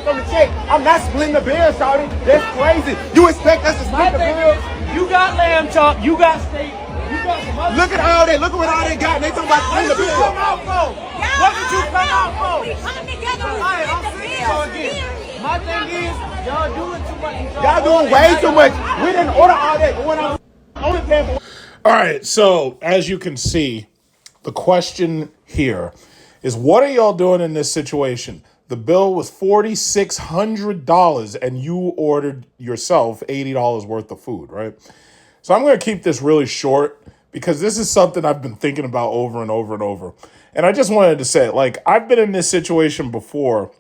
on the check. I'm not splitting the bill, shawty. That's crazy. You expect us to split the bill? You got lamb chop, you got steak, you got some other. Look at all that. Look at what all they got. They talking about splitting the bill. What did you come out for? We come together, we Alright, I'm split the saying bills. so again. My thing is, y'all doing too much. Y'all doing way too much. We didn't order all that. But when I'm on the table. All right, so as you can see, the question here is, what are y'all doing in this situation? The bill was $4,600 and you ordered yourself $80 worth of food, right? So I'm going to keep this really short because this is something I've been thinking about over and over and over. And I just wanted to say, like, I've been in this situation before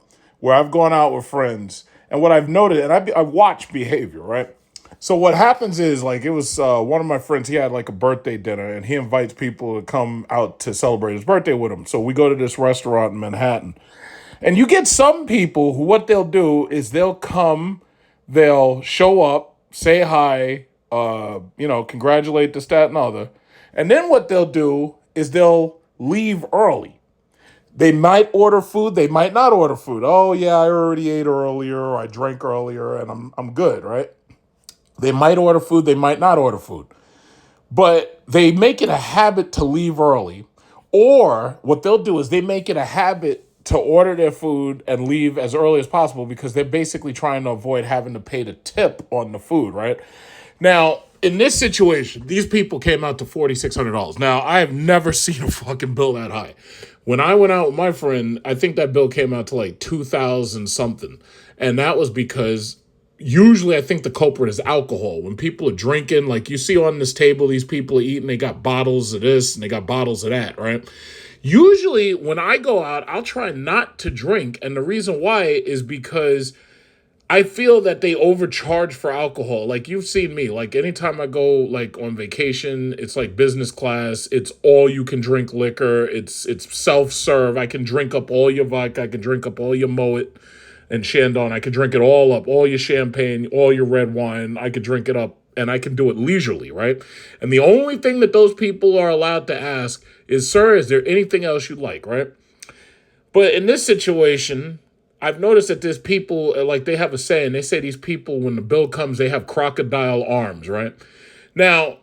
where I've gone out with friends, and what I've noted, and I watch behavior, right? So what happens is, like, it was one of my friends, he had like a birthday dinner, and he invites people to come out to celebrate his birthday with him. So we go to this restaurant in Manhattan. And you get some people who, what they'll do is they'll come, they'll show up, say hi, congratulate this, that, and other. And then what they'll do is they'll leave early. They might order food, they might not order food. Oh yeah, I already ate earlier, or I drank earlier, and I'm good, right? They might order food, they might not order food. But they make it a habit to leave early. Or what they'll do is they make it a habit to order their food and leave as early as possible because they're basically trying to avoid having to pay the tip on the food, right? Now, in this situation, these people came out to $4,600. Now, I have never seen a fucking bill that high. When I went out with my friend, I think that bill came out to like 2,000 something. And that was because usually I think the culprit is alcohol. When people are drinking, like you see on this table, these people are eating, they got bottles of this and they got bottles of that, right? Usually when I go out, I'll try not to drink. And the reason why is because I feel that they overcharge for alcohol. Like you've seen me, like anytime I go like on vacation, it's like business class. It's all you can drink liquor. It's self-serve. I can drink up all your vodka. I can drink up all your Moet and Chandon. I could drink it all up, all your champagne, all your red wine. I could drink it up and I can do it leisurely, right? And the only thing that those people are allowed to ask is, sir, is there anything else you'd like, right? But in this situation, I've noticed that there's people, like they have a saying, they say these people, when the bill comes, they have crocodile arms, right? Now,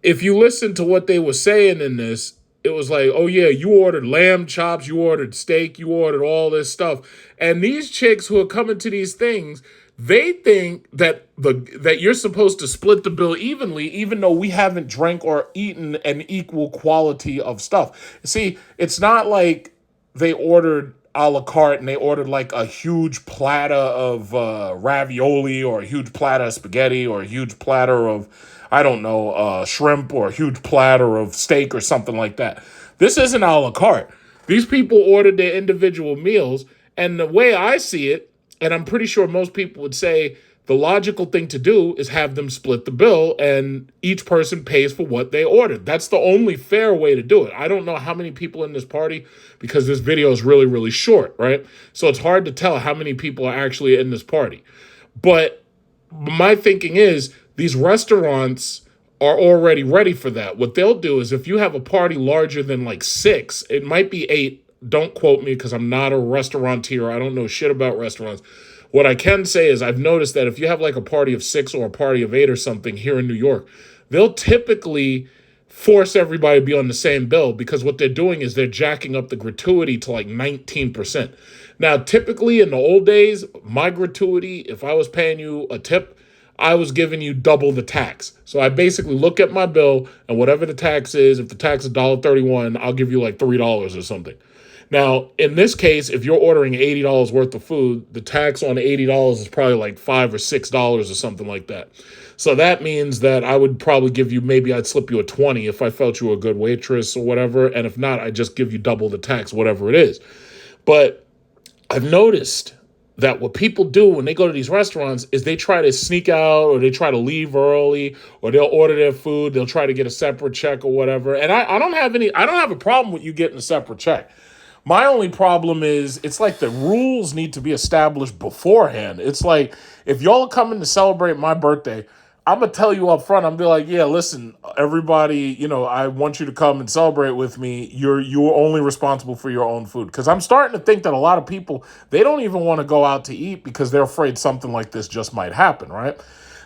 if you listen to what they were saying in this, it was like, oh yeah, you ordered lamb chops, you ordered steak, you ordered all this stuff. And these chicks who are coming to these things, they think that that you're supposed to split the bill evenly, even though we haven't drank or eaten an equal quality of stuff. See, it's not like they ordered a la carte and they ordered like a huge platter of ravioli or a huge platter of spaghetti or a huge platter of, I don't know, shrimp or a huge platter of steak or something like that. This isn't a la carte. These people ordered their individual meals, and the way I see it, and I'm pretty sure most people would say the logical thing to do is have them split the bill and each person pays for what they ordered. That's the only fair way to do it. I don't know how many people in this party because this video is really, really short, right? So it's hard to tell how many people are actually in this party. But my thinking is these restaurants are already ready for that. What they'll do is if you have a party larger than like 6, it might be 8. Don't quote me because I'm not a restaurateur. I don't know shit about restaurants. What I can say is I've noticed that if you have like a party of 6 or a party of 8 or something here in New York, they'll typically force everybody to be on the same bill because what they're doing is they're jacking up the gratuity to like 19%. Now, typically in the old days, my gratuity, if I was paying you a tip, I was giving you double the tax. So I basically look at my bill and whatever the tax is, if the tax is $1.31, I'll give you like $3 or something. Now, in this case, if you're ordering $80 worth of food, the tax on $80 is probably like $5 or $6 or something like that. So that means that I would probably give you, maybe I'd slip you a 20 if I felt you were a good waitress or whatever. And if not, I'd just give you double the tax, whatever it is. But I've noticed that what people do when they go to these restaurants is they try to sneak out or they try to leave early or they'll order their food. They'll try to get a separate check or whatever. And I don't have a problem with you getting a separate check. My only problem is it's like the rules need to be established beforehand. It's like if y'all are coming to celebrate my birthday, I'm gonna tell you up front. I'm be like, yeah, listen, everybody, I want you to come and celebrate with me. You're only responsible for your own food, because I'm starting to think that a lot of people, they don't even want to go out to eat because they're afraid something like this just might happen, right?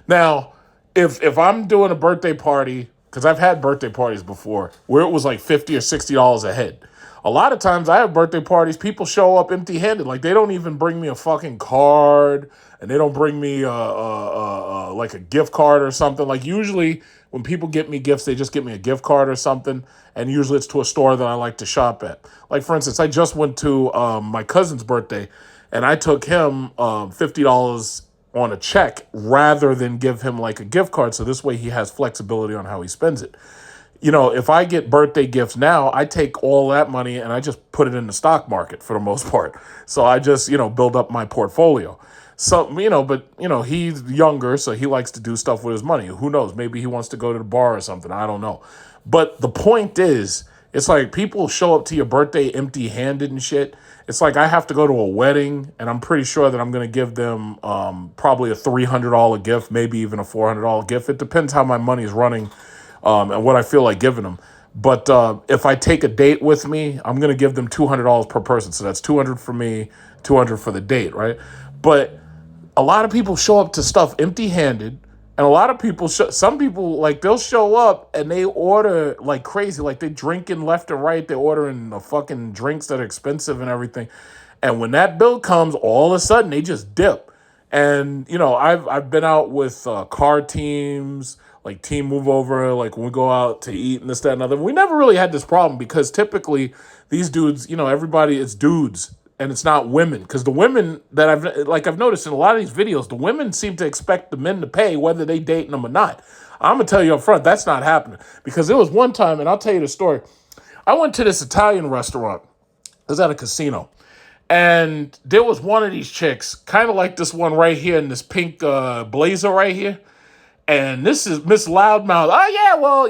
Now, if I'm doing a birthday party, because I've had birthday parties before where it was like $50 or $60 a head. A lot of times I have birthday parties, people show up empty-handed. Like, they don't even bring me a fucking card, and they don't bring me like a gift card or something. Like, usually when people get me gifts, they just get me a gift card or something, and usually it's to a store that I like to shop at. Like, for instance, I just went to my cousin's birthday, and I took him $50 on a check rather than give him like a gift card, so this way he has flexibility on how he spends it. If I get birthday gifts now, I take all that money and I just put it in the stock market for the most part. So I just, build up my portfolio. So, but, he's younger, so he likes to do stuff with his money. Who knows? Maybe he wants to go to the bar or something. I don't know. But the point is, it's like people show up to your birthday empty-handed and shit. It's like I have to go to a wedding, and I'm pretty sure that I'm going to give them probably a $300 gift, maybe even a $400 gift. It depends how my money is running and what I feel like giving them. But if I take a date with me, I'm going to give them $200 per person. So that's $200 for me, $200 for the date, right? But a lot of people show up to stuff empty-handed, and a lot of people, some people, like, they'll show up and they order like crazy. Like, they drinking left and right. They're ordering the fucking drinks that are expensive and everything. And when that bill comes, all of a sudden they just dip. And, I've been out with car teams, like Team Move Over, like when we go out to eat and this, that, and other. We never really had this problem because typically these dudes, everybody, it's dudes and it's not women. Because the women that I've noticed in a lot of these videos, the women seem to expect the men to pay whether they dating them or not. I'm going to tell you up front, that's not happening. Because there was one time, and I'll tell you the story. I went to this Italian restaurant. It was at a casino. And there was one of these chicks, kind of like this one right here in this pink blazer right here. And this is Miss Loudmouth. Oh, yeah, well,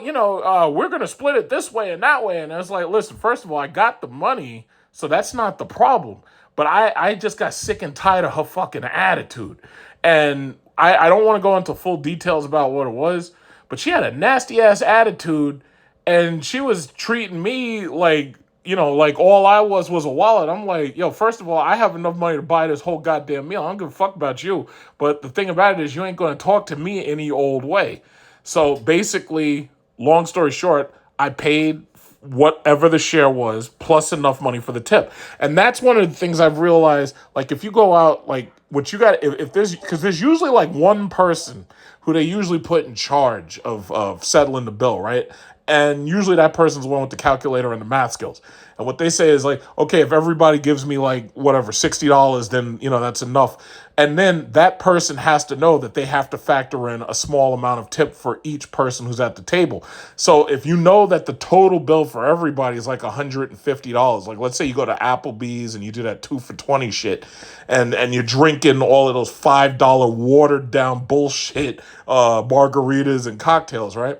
we're going to split it this way and that way. And I was like, listen, first of all, I got the money, so that's not the problem. But I just got sick and tired of her fucking attitude. And I don't want to go into full details about what it was, but she had a nasty-ass attitude, and she was treating me like, like all I was a wallet. I'm like, yo, first of all, I have enough money to buy this whole goddamn meal. I don't give a fuck about you. But the thing about it is you ain't going to talk to me any old way. So basically, long story short, I paid whatever the share was plus enough money for the tip. And that's one of the things I've realized. Like, if you go out, like, what you got, if there's, because there's usually like one person who they usually put in charge of settling the bill, right? And usually that person's the one with the calculator and the math skills. And what they say is like, okay, if everybody gives me like whatever, $60, then, that's enough. And then that person has to know that they have to factor in a small amount of tip for each person who's at the table. So if you know that the total bill for everybody is like $150, like let's say you go to Applebee's and you do that 2 for $20 shit, and you're drinking all of those $5 watered down bullshit margaritas and cocktails, right?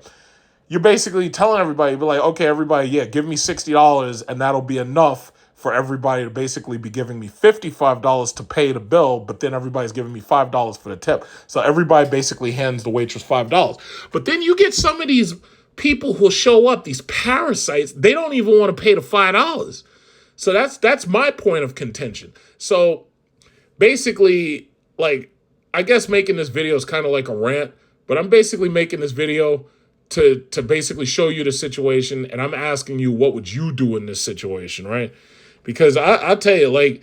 You're basically telling everybody, be like, okay, everybody, yeah, give me $60, and that'll be enough for everybody to basically be giving me $55 to pay the bill, but then everybody's giving me $5 for the tip. So everybody basically hands the waitress $5. But then you get some of these people who'll show up, these parasites, they don't even want to pay the $5. So that's my point of contention. So basically, like, I guess making this video is kind of like a rant, but I'm basically making this video to basically show you the situation, and I'm asking you, what would you do in this situation, right? Because I'll tell you, like,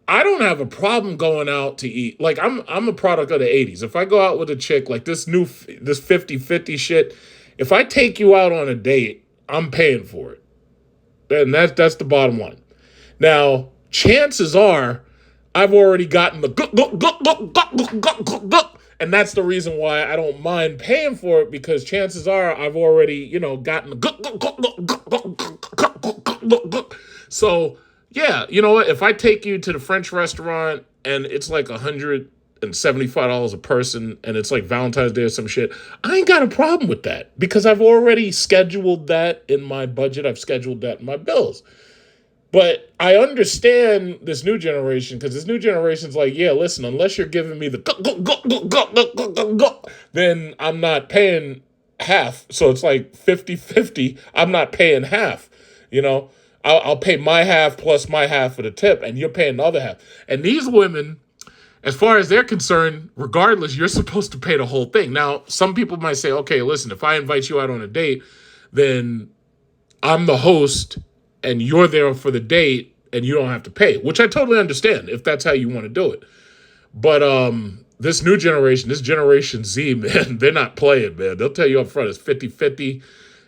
I don't have a problem going out to eat. Like, I'm a product of the 80s. If I go out with a chick, like this 50-50 shit, if I take you out on a date, I'm paying for it. And that's the bottom line. Now, chances are I've already gotten the and that's the reason why I don't mind paying for it, because chances are I've already, gotten the So, yeah, you know what? If I take you to the French restaurant and it's like $175 a person and it's like Valentine's Day or some shit, I ain't got a problem with that because I've already scheduled that in my budget. I've scheduled that in my bills. But I understand this new generation, because this new generation's like, yeah, listen, unless you're giving me the then I'm not paying half. So it's like 50-50. I'm not paying half. You know, I'll pay my half plus my half of the tip, and you're paying the other half. And these women, as far as they're concerned, regardless, you're supposed to pay the whole thing. Now, some people might say, okay, listen, if I invite you out on a date, then I'm the host and you're there for the date and you don't have to pay, which I totally understand if that's how you want to do it. But this new generation, this Generation Z, man, they're not playing, man. They'll tell you up front it's 50-50,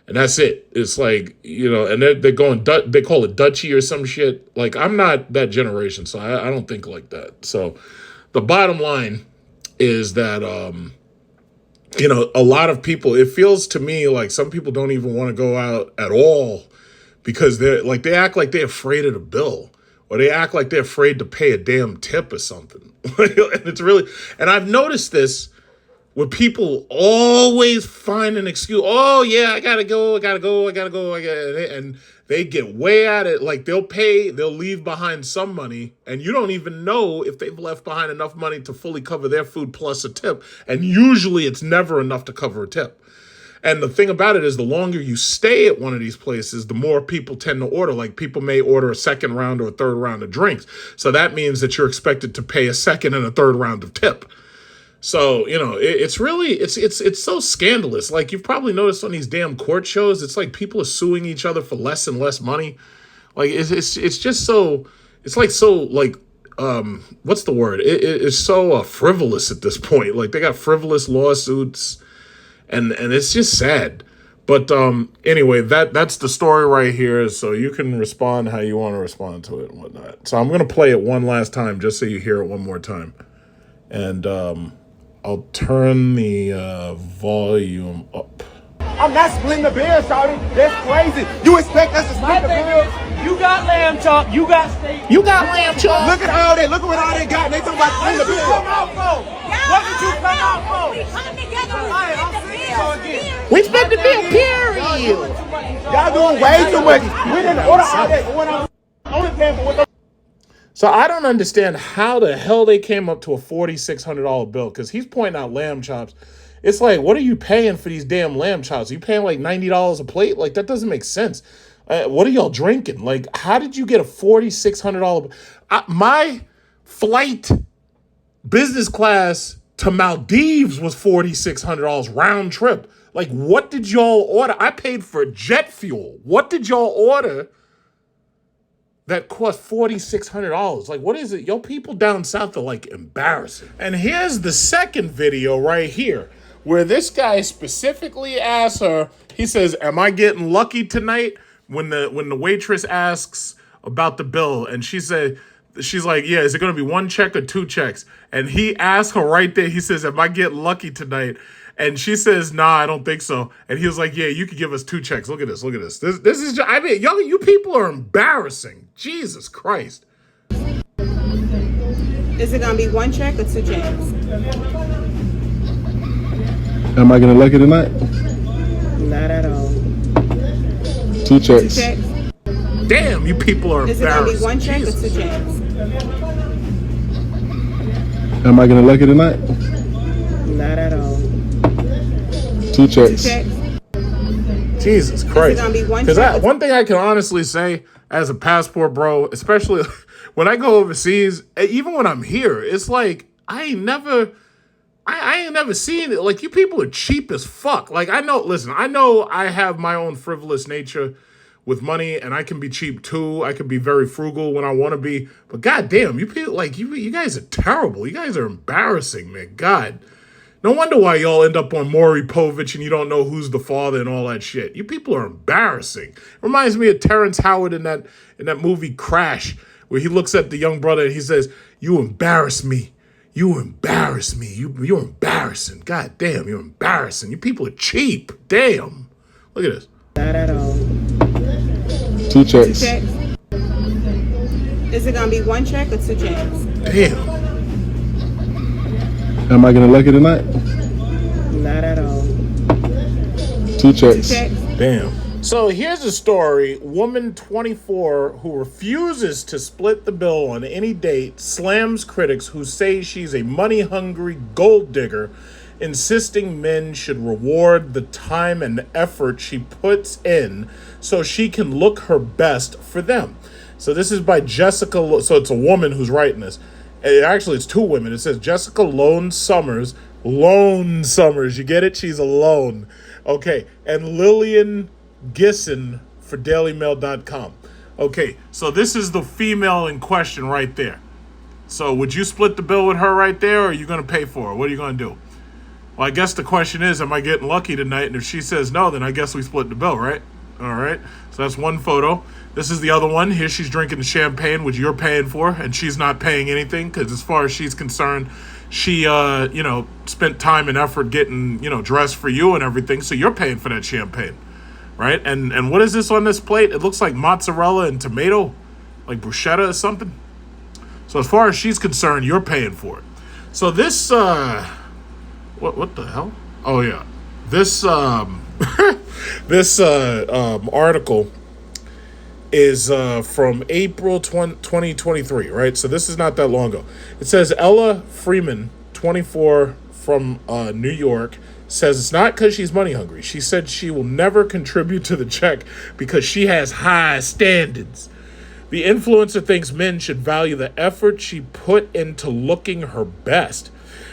and that's it. It's like, you know, and they're going, they call it Dutchy or some shit. Like, I'm not that generation, so I don't think like that. So the bottom line is that, you know, a lot of people, it feels to me like some people don't even want to go out at all because they act like they're afraid of the bill, or they act like they're afraid to pay a damn tip or something. And it's really, and I've noticed this where people always find an excuse. Oh yeah, I gotta go. And they get way at it. Like they'll leave behind some money, and you don't even know if they've left behind enough money to fully cover their food plus a tip. And usually it's never enough to cover a tip. And the thing about it is the longer you stay at one of these places, the more people tend to order. Like people may order a second round or a third round of drinks. So that means that you're expected to pay a second and a third round of tip. So, you know, it's really, it's so scandalous. Like you've probably noticed on these damn court shows, it's like people are suing each other for less and less money. Like it's just so, it's like so like, what's the word? It's so frivolous at this point. Like they got frivolous lawsuits. And it's just sad. But anyway, that's the story right here. So you can respond how you want to respond to it and whatnot. So I'm going to play it one last time just so you hear it one more time. And I'll turn the volume up. I'm not splitting the bill, shawty. That's crazy. You expect us to split the bill? You got lamb chop. You got steak. You got lamb chop. Look at all that. Look at what all they got. They talking about splitting the bill. What did you come out for? We come together, We split the bill, period. Y'all doing way too much. We didn't order all that. When I'm only paying for what the So I don't understand how the hell they came up to a $4,600 bill, because he's pointing out lamb chops. It's like, what are you paying for these damn lamb chops? Are you paying like $90 a plate? Like, that doesn't make sense. What are y'all drinking? Like, how did you get a $4,600? My flight business class to Maldives was $4,600 round trip. Like, what did y'all order? I paid for jet fuel. What did y'all order that cost $4,600? Like, what is it? Yo, people down south are like embarrassing. And here's the second video right here, where this guy specifically asks her, he says, am I getting lucky tonight? When the waitress asks about the bill, and she's like, yeah, is it going to be one check or two checks? And he asks her right there, he says, am I getting lucky tonight? And she says, nah, I don't think so. And he was like, yeah, you could give us two checks. Look at this. Look at this. This is just, I mean, y'all, you people are embarrassing. Jesus Christ. Is it gonna be one check or two checks? Am I getting lucky tonight? Not at all. Two Two checks. checks? Damn, you people are Is it gonna embarrassing. be one check Jesus. or two checks? Am I getting lucky tonight? Not at all. Two Two checks. checks? Jesus Christ. gonna be one Because check? one thing I can honestly say as a passport bro, especially when I go overseas, even when I'm here, it's like I ain't never seen it. Like, you people are cheap as fuck. Like, I know I have my own frivolous nature with money, and I can be cheap too. I can be very frugal when I want to be. But goddamn, you people, like, you guys are terrible. You guys are embarrassing, man. God. No wonder why y'all end up on Maury Povich and you don't know who's the father and all that shit. You people are embarrassing. Reminds me of Terrence Howard in that movie Crash, where he looks at the young brother and he says, "You embarrass me. You embarrass me. You're embarrassing. God damn, you're embarrassing. You people are cheap. Damn. Look at this." Not at all. Two Two checks. checks? Is it gonna be one check or two checks? Damn. Am I getting lucky tonight? Not at all. Two Two checks. checks? Damn. So here's a story. Woman 24 who refuses to split the bill on any date slams critics who say she's a money-hungry gold digger, insisting men should reward the time and effort she puts in so she can look her best for them. So this is by Jessica. So it's a woman who's writing this. Actually, it's two women. It says Jessica Lone Summers. Lone Summers. You get it? She's alone. Okay. And Lillian Gisson for dailymail.com. Okay, so this is the female in question right there. So would you split the bill with her right there, or are you going to pay for her? What are you going to do? Well, I guess the question is, am I getting lucky tonight? And if she says no, then I guess we split the bill, right? All right, so that's one photo. This is the other one. Here she's drinking the champagne, which you're paying for, and she's not paying anything because as far as she's concerned, she, spent time and effort getting, dressed for you and everything, so you're paying for that champagne. Right? And what is this on this plate? It looks like mozzarella and tomato, like bruschetta or something. So as far as she's concerned, you're paying for it. So this, what the hell? Oh yeah. This, this article is from April 2023, right? So this is not that long ago. It says Ella Freeman, 24, from New York, says it's not because she's money hungry. She said she will never contribute to the check because she has high standards. The influencer thinks men should value the effort she put into looking her best.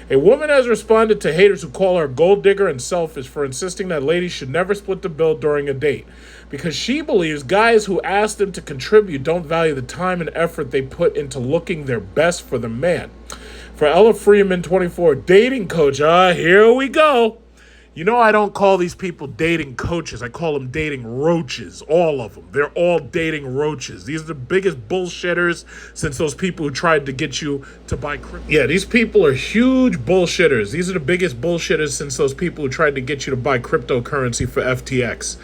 A woman has responded to haters who call her a gold digger and selfish for insisting that ladies should never split the bill during a date because she believes guys who ask them to contribute don't value the time and effort they put into looking their best for the man. For Ella Freeman, 24, dating coach. Here we go. You know, I don't call these people dating coaches. I call them dating roaches. All of them. They're all dating roaches. These are the biggest bullshitters since those people who tried to get you to buy crypto. Yeah, these people are huge bullshitters. These are the biggest bullshitters since those people who tried to get you to buy cryptocurrency for FTX.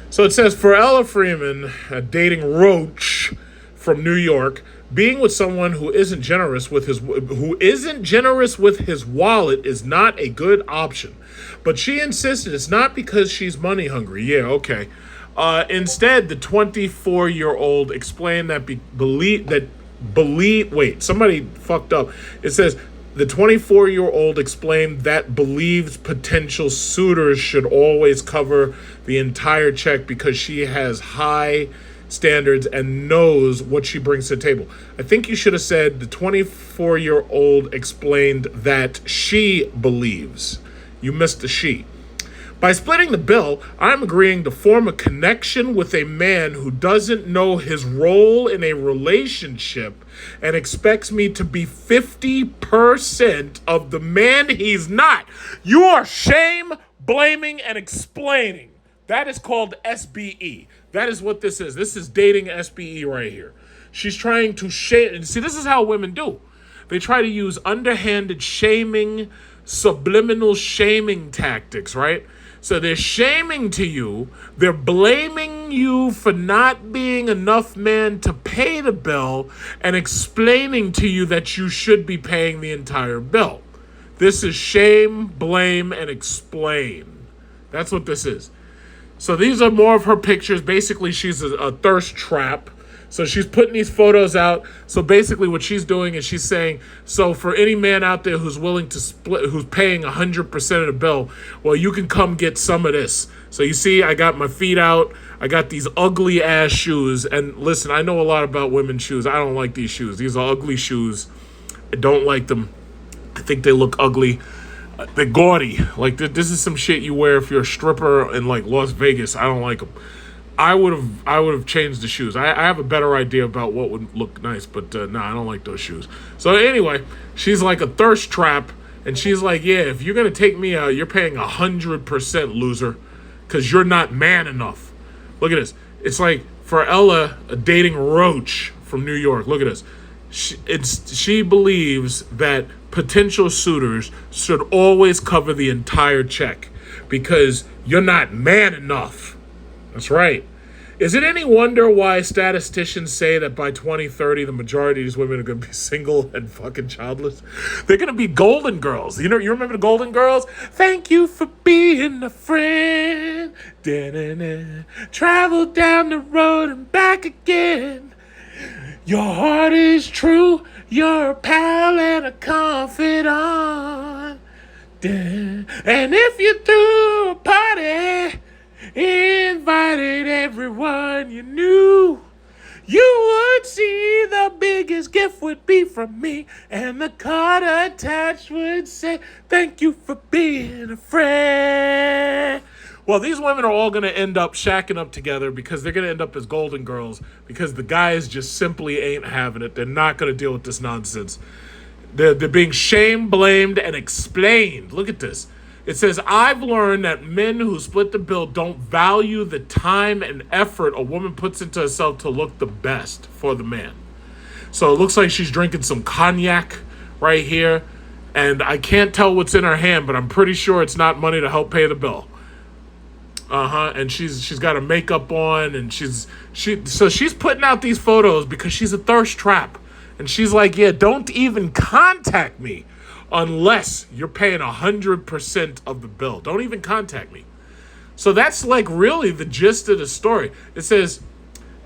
So it says, for Ella Freeman, a dating roach from New York, being with someone who isn't generous with his wallet is not a good option. But she insisted it's not because she's money hungry. Yeah, okay. Instead, the 24-year-old explained that somebody fucked up. It says the 24-year-old explained that believes potential suitors should always cover the entire check because she has high standards and knows what she brings to the table. I think you should have said the 24-year-old explained that she believes. You missed the she. By splitting the bill, I'm agreeing to form a connection with a man who doesn't know his role in a relationship and expects me to be 50% of the man he's not. You are shame, blaming, and explaining. That is called SBE. That is what this is. This is dating SBE right here. She's trying to shame. See, this is how women do. They try to use underhanded shaming, subliminal shaming tactics, right? So they're shaming to you. They're blaming you for not being enough man to pay the bill and explaining to you that you should be paying the entire bill. This is shame, blame, and explain. That's what this is. So these are more of her pictures. Basically, she's a thirst trap. So she's putting these photos out. So basically what she's doing is she's saying, so for any man out there who's willing to split, who's paying 100% of the bill, well, you can come get some of this. So you see, I got my feet out. I got these ugly ass shoes. And listen, I know a lot about women's shoes. I don't like these shoes. These are ugly shoes. I don't like them. I think they look ugly. They're gaudy. Like this is some shit you wear if you're a stripper in like Las Vegas. I don't like them. I would have changed the shoes. I have a better idea about what would look nice, but no, I don't like those shoes. So anyway, she's like a thirst trap, and she's like, yeah, if you're gonna take me out, you're paying 100%, loser, because you're not man enough. Look at this. It's like for Ella, a dating roach from New York. Look at this. She believes that potential suitors should always cover the entire check because you're not man enough. That's right. Is it any wonder why statisticians say that by 2030, the majority of these women are going to be single and fucking childless? They're going to be golden girls. You remember the Golden Girls? Thank you for being a friend. Da-na-na. Travel down the road and back again. Your heart is true. You're a pal and a confidant. And if you threw a party, invited everyone you knew, you would see the biggest gift would be from me, and the card attached would say, thank you for being a friend. Well, these women are all going to end up shacking up together because they're going to end up as golden girls because the guys just simply ain't having it. They're not going to deal with this nonsense. They're being shamed, blamed, and explained. Look at this. It says, I've learned that men who split the bill don't value the time and effort a woman puts into herself to look the best for the man. So it looks like she's drinking some cognac right here. And I can't tell what's in her hand, but I'm pretty sure it's not money to help pay the bill. And she's got her makeup on, and she's putting out these photos because she's a thirst trap. And she's like, yeah, don't even contact me unless you're paying 100% of the bill. Don't even contact me. So that's like really the gist of the story. It says,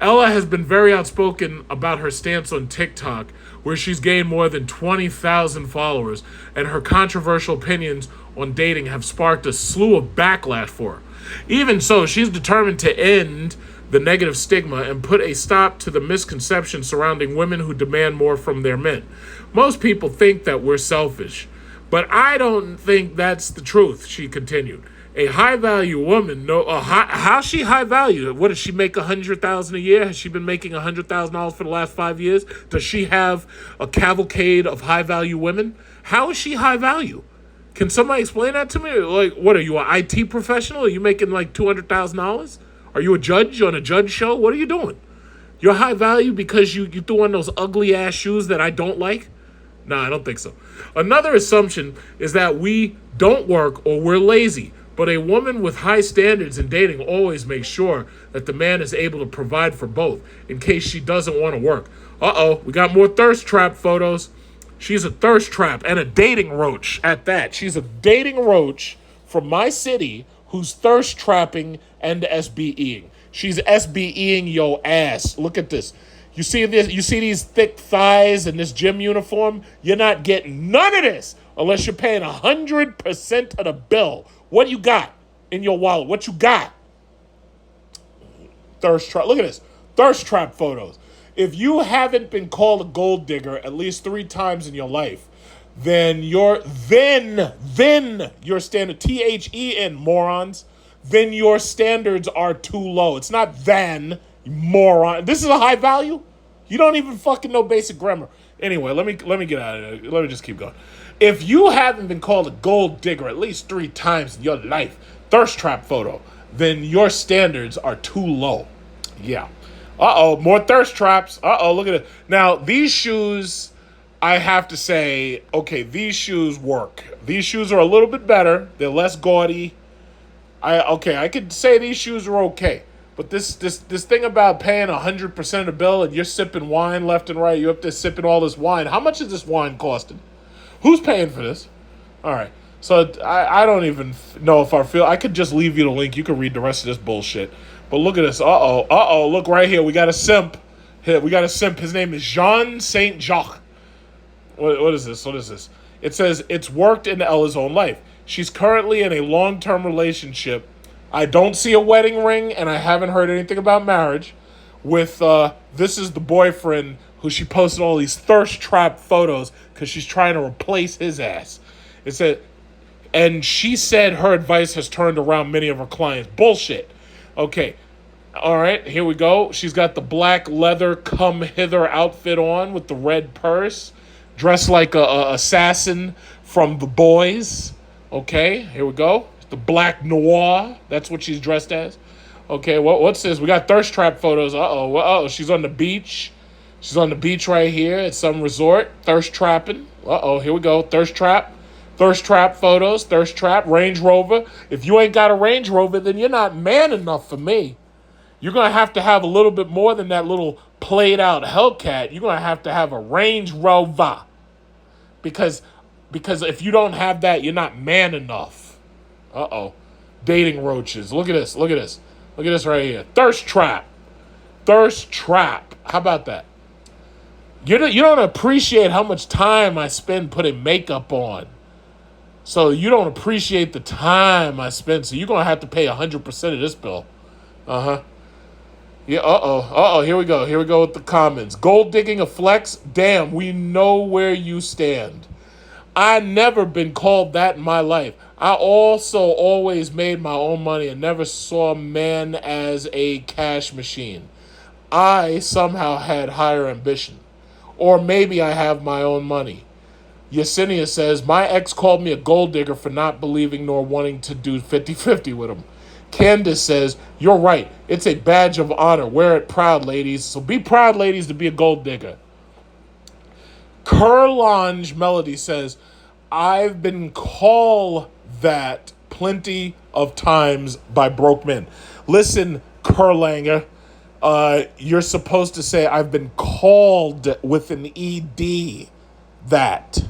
Ella has been very outspoken about her stance on TikTok, where she's gained more than 20,000 followers, and her controversial opinions on dating have sparked a slew of backlash for her. Even so, she's determined to end the negative stigma and put a stop to the misconception surrounding women who demand more from their men. Most people think that we're selfish, but I don't think that's the truth, she continued. A high-value woman, how's she high-value? What, does she make $100,000 a year? Has she been making $100,000 for the last 5 years? Does she have a cavalcade of high-value women? How is she high-value? Can somebody explain that to me? Like, what, are you an IT professional? Are you making like $200,000? Are you a judge on a judge show? What are you doing? You're high value because you threw on those ugly ass shoes that I don't like? No, I don't think so. Another assumption is that we don't work or we're lazy. But a woman with high standards in dating always makes sure that the man is able to provide for both in case she doesn't want to work. We got more thirst trap photos. She's a thirst trap and a dating roach at that. She's a dating roach from my city who's thirst trapping and SBEing. She's SBEing your ass. Look at this. You see this? You see these thick thighs and this gym uniform? You're not getting none of this unless you're paying 100% of the bill. What do you got in your wallet? What you got? Thirst trap. Look at this. Thirst trap photos. If you haven't been called a gold digger at least 3 times in your life, then your standard, THEN, morons, then your standards are too low. It's not then, moron. This is a high value? You don't even fucking know basic grammar. Anyway, let me get out of here. Let me just keep going. If you haven't been called a gold digger at least 3 times in your life, thirst trap photo, then your standards are too low. Yeah. More thirst traps. Look at it. Now, these shoes, I have to say, okay, these shoes work. These shoes are a little bit better. They're less gaudy. I could say these shoes are okay. But this thing about paying 100% of the bill and you're sipping wine left and right, you're up there sipping all this wine. How much is this wine costing? Who's paying for this? All right. So I don't even know if I could just leave you the link. You can read the rest of this bullshit. But look at this. Look right here. We got a simp. His name is Jean Saint Jacques. What is this? It says it's worked in Ella's own life. She's currently in a long-term relationship. I don't see a wedding ring, and I haven't heard anything about marriage. With this is the boyfriend who she posted all these thirst trap photos because she's trying to replace his ass. It said, and she said her advice has turned around many of her clients. Bullshit. Okay. All right, here we go. She's got the black leather come hither outfit on with the red purse, dressed like a assassin from The Boys. Okay, here we go. The black noir. That's what she's dressed as. Okay, what's this? We got thirst trap photos. She's on the beach. She's on the beach right here at some resort. Thirst trapping. Here we go. Thirst trap. Thirst trap photos. Thirst trap. Range Rover. If you ain't got a Range Rover, then you're not man enough for me. You're going to have a little bit more than that little played out Hellcat. You're going to have a Range Rover. Because if you don't have that, you're not man enough. Uh-oh. Dating roaches. Look at this. Look at this. Look at this right here. Thirst trap. Thirst trap. How about that? You don't appreciate how much time I spend putting makeup on. So you don't appreciate the time I spend. So you're going to have to pay 100% of this bill. Uh-huh. Yeah, uh-oh. Here we go. Here we go with the comments. Gold digging a flex? Damn, we know where you stand. I never been called that in my life. I also always made my own money and never saw man as a cash machine. I somehow had higher ambition. Or maybe I have my own money. Yesenia says, my ex called me a gold digger for not believing nor wanting to do 50-50 with him. Candace says, you're right. It's a badge of honor. Wear it proud, ladies. So be proud, ladies, to be a gold digger. Curlange Melody says, I've been called that plenty of times by broke men. Listen, Kurlanger, you're supposed to say I've been called with an ED that.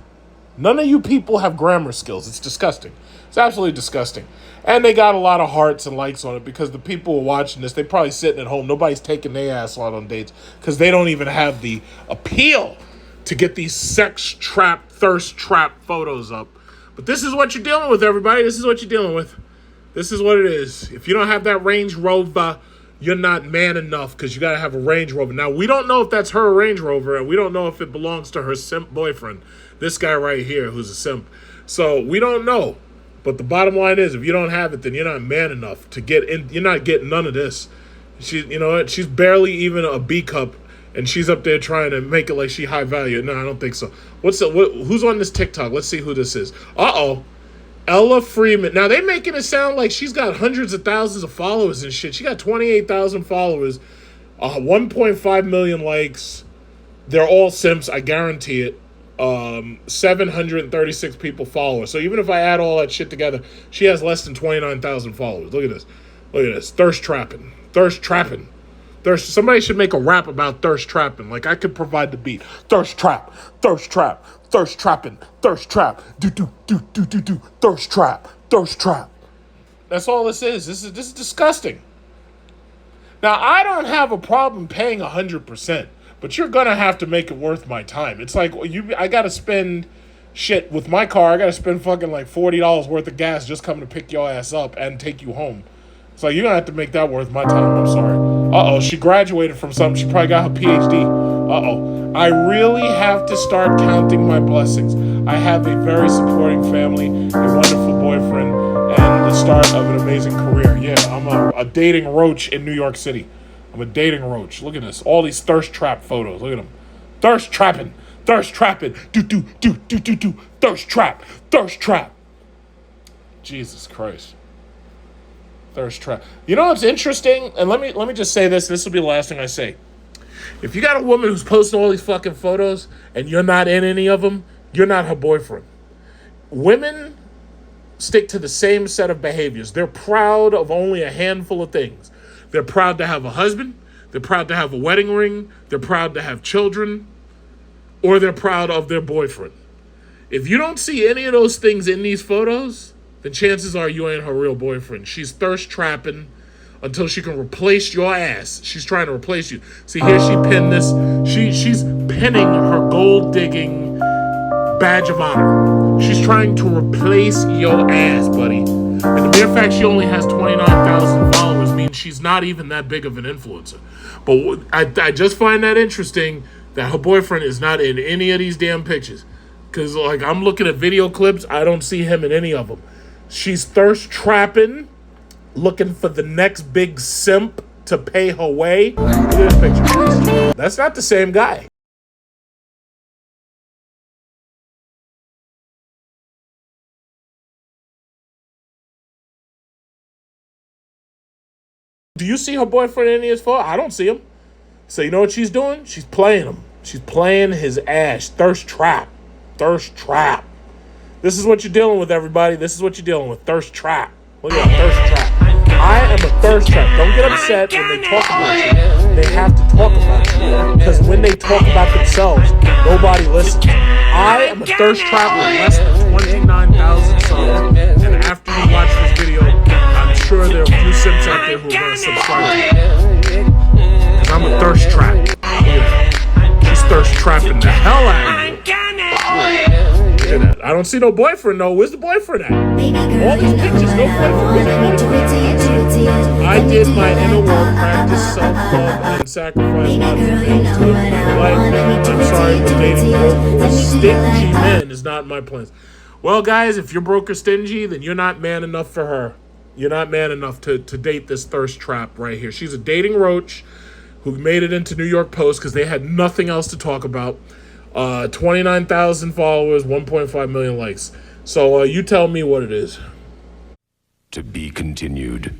None of you people have grammar skills. It's disgusting. It's absolutely disgusting. And they got a lot of hearts and likes on it because the people who are watching this, they probably sitting at home. Nobody's taking their ass out on dates because they don't even have the appeal to get these sex trap, thirst trap photos up. But this is what you're dealing with, everybody. This is what you're dealing with. This is what it is. If you don't have that Range Rover, you're not man enough because you got to have a Range Rover. Now, we don't know if that's her Range Rover, and we don't know if it belongs to her simp boyfriend, this guy right here who's a simp. So we don't know. But the bottom line is, if you don't have it, then you're not man enough to get in. You're not getting none of this. You know what? She's barely even a B cup, and she's up there trying to make it like she high value. No, I don't think so. Who's on this TikTok? Let's see who this is. Uh-oh. Ella Freeman. Now, they making it sound like she's got hundreds of thousands of followers and shit. She got 28,000 followers, 1.5 million likes. They're all simps, I guarantee it. 736 people follow her. So even if I add all that shit together, she has less than 29,000 followers. Look at this. Look at this. Thirst trapping. Thirst trapping. Somebody should make a rap about thirst trapping. Like, I could provide the beat. Thirst trap. Thirst trap. Thirst trapping. Thirst trap. Do. Thirst trap. Thirst trap. That's all this is. This is disgusting. Now, I don't have a problem paying 100%, but you're gonna have to make it worth my time. It's like I gotta spend shit with my car. I gotta spend fucking like $40 worth of gas just coming to pick your ass up and take you home. It's like, you're gonna have to make that worth my time. I'm sorry. Uh-oh, she graduated from something. She probably got her PhD. Uh-oh. I really have to start counting my blessings. I have a very supporting family, a wonderful boyfriend, and the start of an amazing career. Yeah, I'm a dating roach in New York City. I'm a dating roach. Look at this. All these thirst trap photos. Look at them. Thirst trapping. Thirst trapping. Do. Thirst trap. Thirst trap. Jesus Christ. Thirst trap. You know what's interesting? And let me just say this. This will be the last thing I say. If you got a woman who's posting all these fucking photos and you're not in any of them, you're not her boyfriend. Women stick to the same set of behaviors. They're proud of only a handful of things. They're proud to have a husband. They're proud to have a wedding ring. They're proud to have children. Or they're proud of their boyfriend. If you don't see any of those things in these photos, then chances are you ain't her real boyfriend. She's thirst trapping until she can replace your ass. She's trying to replace you. See, here she pinned this. She's pinning her gold digging badge of honor. She's trying to replace your ass, buddy. And the mere fact she only has 29,000 followers means she's not even that big of an influencer. But I just find that interesting that her boyfriend is not in any of these damn pictures. Because, like, I'm looking at video clips. I don't see him in any of them. She's thirst trapping, looking for the next big simp to pay her way. Look at this picture. That's not the same guy. Do you see her boyfriend in any of his photos? I don't see him. So you know what she's doing? She's playing him. She's playing his ass. Thirst trap. Thirst trap. This is what you're dealing with, everybody. This is what you're dealing with. Thirst trap. Look at that. Thirst trap. I am a thirst trap. Don't get upset when they talk about you. They have to talk about you. Because when they talk about themselves, nobody listens. I am a thirst trap with less than 29,000 subs. And after you watch this video, I'm sure there are a few simps out there who are going to subscribe to me. Because I'm a thirst trap. Look at that. She's thirst trapping the hell out of me. Look at that. I don't see no boyfriend, though. Where's the boyfriend at? All these pictures, no boyfriend. I did my inner work, practice self-love, and sacrifice my dreams to live my life. I'm sorry, but dating broke or stingy men is not my plans. Well, guys, if you're broke or stingy, then you're not man enough for her. You're not man enough to date this thirst trap right here. She's a dating roach who made it into New York Post because they had nothing else to talk about. 29,000 followers, 1.5 million likes. So you tell me what it is. To be continued.